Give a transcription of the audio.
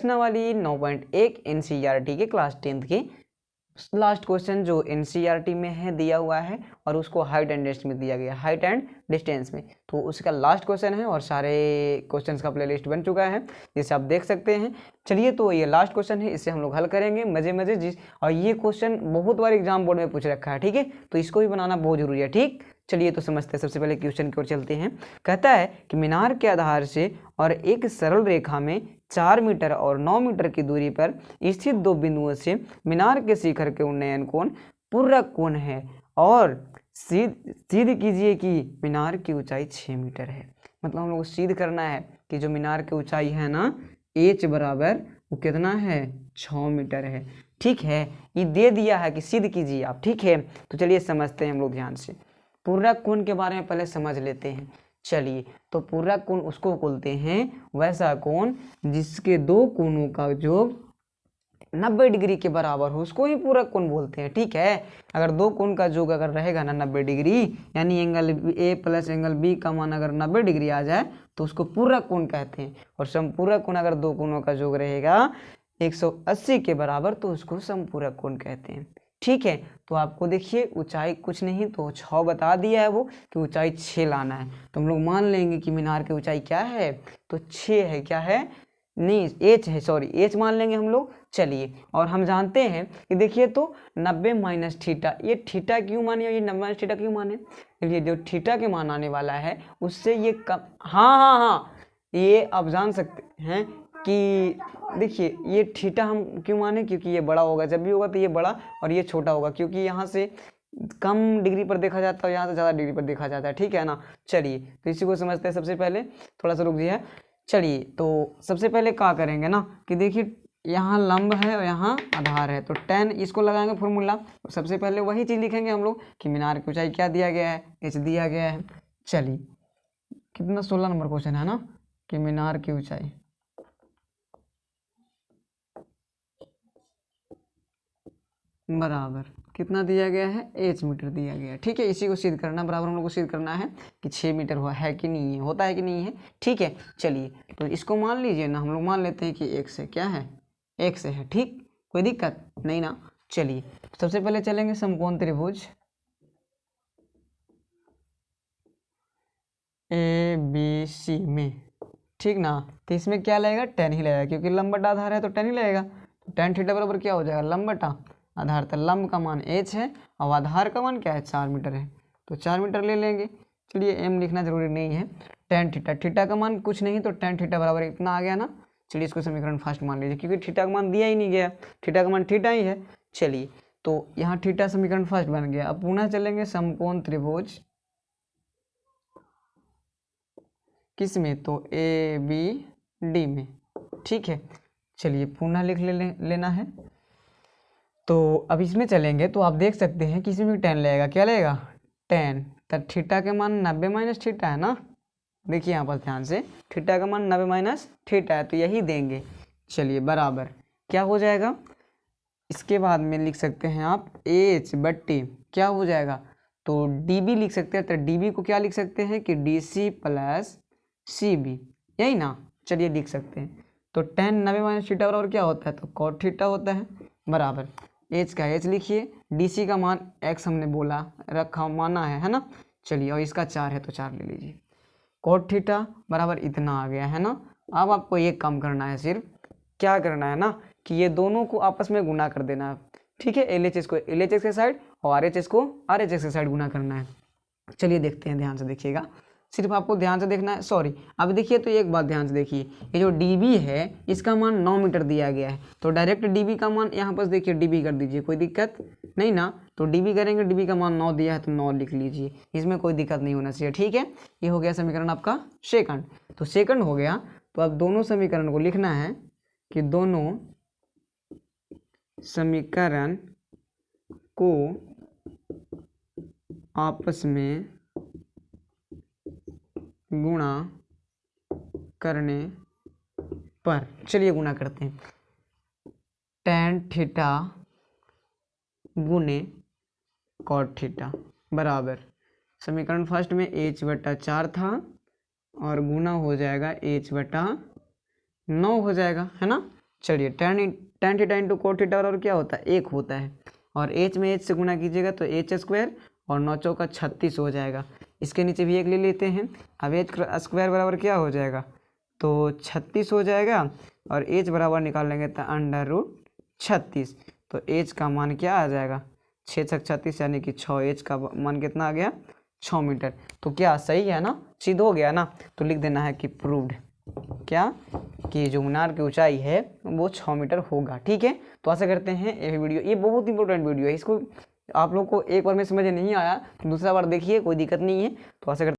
प्रश्नावली 9.1 एनसीईआरटी के class 10th के लास्ट क्वेश्चन जो एनसीईआरटी में है दिया हुआ है और उसको हाइट एंड डिस्टेंस में दिया गया, हाइट एंड डिस्टेंस में, तो उसका लास्ट क्वेश्चन है और सारे क्वेश्चंस का प्लेलिस्ट बन चुका है जिसे आप देख सकते हैं। चलिए तो ये लास्ट क्वेश्चन है, इसे हम लोग हल करेंगे मजे जिस, और ये क्वेश्चन बहुत बार एग्जाम बोर्ड में पूछ रखा है, ठीक है, तो इसको भी बनाना बहुत जरूरी है। ठीक, चलिए तो समझते हैं। सबसे पहले क्वेश्चन की ओर चलते हैं। कहता है कि मीनार के आधार से और एक सरल रेखा में 4 मीटर और 9 मीटर की दूरी पर स्थित दो बिंदुओं से मीनार के शिखर के उन्नयन कोण पूरक कोण है और सिद्ध कीजिए कि मीनार की ऊंचाई 6 मीटर है। मतलब हम लोग को सिद्ध करना है कि जो मीनार की ऊंचाई है ना h बराबर वो कितना है 6 मीटर है। ठीक है, ये दे दिया है कि सिद्ध कीजिए आप। ठीक है, तो चलिए समझते हैं हम लोग ध्यान से। पूरक कोण के बारे में पहले समझ लेते हैं। चलिए, तो पूरक कोण उसको बोलते हैं वैसा कोण जिसके दो कोणों का योग 90 डिग्री के बराबर हो, उसको ही पूरक कोण बोलते हैं। ठीक है, अगर दो कोण का योग अगर रहेगा ना 90 डिग्री, यानी angle A plus angle B का मान अगर 90 डिग्री आ जाए तो उसको पूरक कोण कहते हैं। और समपूरक कोण अगर दो कोणों का योग रहेगा 180 के बराबर तो उसको समपूरक कोण कहते हैं। ठीक है, तो आपको देखिए ऊंचाई कुछ नहीं तो 6 बता दिया है वो कि ऊंचाई 6 लाना है, तो हम लोग मान लेंगे कि मीनार की ऊंचाई क्या है तो 6 है। क्या है? नहीं, एच है, सॉरी एच मान लेंगे हम लोग। चलिए, और हम जानते हैं कि देखिए तो 90 माइनस थीटा, ये थीटा क्यों माने, ये 90 माइनस थीटा क्यों माने, ये जो थीटा के मान आने वाला है उससे ये कम, हाँ, ये आप जान सकते हैं कि देखिए ये थीटा हम क्यों माने, क्योंकि ये बड़ा होगा, जब भी होगा तो ये बड़ा और ये छोटा होगा, क्योंकि यहाँ से कम डिग्री पर देखा जाता है, यहाँ से ज़्यादा डिग्री पर देखा जाता है। ठीक है ना। चलिए, तो इसी को समझते हैं। सबसे पहले थोड़ा सा रुक जाइए। चलिए, तो सबसे पहले क्या करेंगे ना कि देखिए यहाँ लंब है और यहाँ आधार है, तो tan इसको लगाएंगे फॉर्मूला। तो सबसे पहले वही चीज़ लिखेंगे हम लोग कि मीनार की ऊंचाई क्या दिया गया है, h दिया गया है। चलिए, कितना 16 नंबर क्वेश्चन है ना कि मीनार की ऊंचाई बराबर कितना दिया गया है, h मीटर दिया गया है। ठीक है, इसी को सिद्ध करना, बराबर हम लोग को सिद्ध करना है कि 6 मीटर हुआ है कि नहीं है, होता है कि नहीं है। ठीक है, चलिए तो इसको मान लीजिए ना, हम लोग मान लेते हैं कि x है, क्या है, x है। ठीक, कोई दिक्कत नहीं ना। चलिए, सबसे पहले चलेंगे समकोण त्रिभुज ABC में। ठीक ना, तो इसमें क्या लगेगा, tan ही लगेगा, क्योंकि लंब बटा आधार है तो tan ही लगेगा। तो tan थीटा बराबर क्या हो जाएगा, लंब बटा आधार, तो लंब का मान h है और आधार का मान क्या है 4 मीटर है, तो 4 मीटर ले लेंगे। चलिए, m लिखना जरूरी नहीं है। tan थीटा, थीटा का मान कुछ नहीं तो tan थीटा बराबर इतना आ गया ना। चलिए, इसको समीकरण फर्स्ट मान लीजिए, क्योंकि थीटा का मान दिया ही नहीं गया, थीटा का मान थीटा ही है। चलिए, तो यहाँ थीटा समीकरण फर्स्ट बन गया। अब पुनः चलेंगे समकोण त्रिभुज किस में, तो ABD में। ठीक है, चलिए पुनः लिख लेना है। तो अब इसमें चलेंगे तो आप देख सकते हैं कि इसमें भी tan लगेगा, क्या लगेगा, tan, तो थीटा के मान 90 माइनस थीटा है ना। देखिए यहाँ पर ध्यान से, थीटा का मान 90 माइनस थीटा है तो यही देंगे। चलिए, बराबर क्या हो जाएगा, इसके बाद में लिख सकते हैं आप h बट्टी क्या हो जाएगा, तो dB लिख सकते हैं। तो dB को क्या लिख सकते हैं कि DC प्लस CB, यही ना। चलिए लिख सकते हैं, तो tan 90 माइनस थीटा बराबर क्या होता है, तो cot थीटा होता है, बराबर h का h लिखिए, DC का मान x हमने बोला रखा माना है ना। चलिए, और इसका 4 है तो 4 ले लीजिए, cot थीटा बराबर इतना आ गया है ना। अब आपको ये काम करना है, सिर्फ क्या करना है ना कि ये दोनों को आपस में गुना कर देना है। ठीक है, LHS को LHS के साइड और RHS को RHS के साइड गुना करना है। चलिए देखते हैं, ध्यान से देखिएगा, सिर्फ आपको ध्यान से देखना है। सॉरी, अब देखिए तो एक बात ध्यान से देखिए, ये जो dB है इसका मान 9 मीटर दिया गया है, तो डायरेक्ट dB का मान यहाँ पर देखिए dB कर दीजिए, कोई दिक्कत नहीं ना। तो dB करेंगे, dB का मान 9 दिया है तो 9 लिख लीजिए, इसमें कोई दिक्कत नहीं होना चाहिए। ठीक है, ये हो गया समीकरण आपका सेकंड। तो सेकंड हो गया, तो अब दोनों समीकरण को लिखना है कि दोनों समीकरण को आपस में गुणा करने पर, चलिए गुणा करते हैं, tan थीटा गुने cot थीटा बराबर समीकरण फर्स्ट में h बटा 4 था और गुना हो जाएगा h बटा 9 हो जाएगा, है ना। चलिए tan theta into cot theta बराबर क्या होता है 1 होता है, और h में h से गुना कीजिएगा तो h स्क्वायर और 9 चौका 36 हो जाएगा। इसके नीचे भी 1 ले लेते हैं। अब h स्क्वायर बराबर क्या हो जाएगा, तो 36 हो जाएगा, और h बराबर निकाल लेंगे तो √36। तो h का मान क्या आ जाएगा 6 छक 36 यानी कि 6, h का मान कितना आ गया 6 मीटर। तो क्या सही है ना, सिद्ध हो गया ना। तो लिख देना है कि प्रूव्ड, क्या कि जो मीनार की ऊंचाई है वो 6 मीटर होगा। ठीक है, तो आशा करते हैं ये वीडियो, ये बहुत इंपॉर्टेंट वीडियो है, इसको आप लोग को एक बार में समझ नहीं आया तो दूसरा बार देखिए, कोई दिक्कत नहीं है। तो आशा करते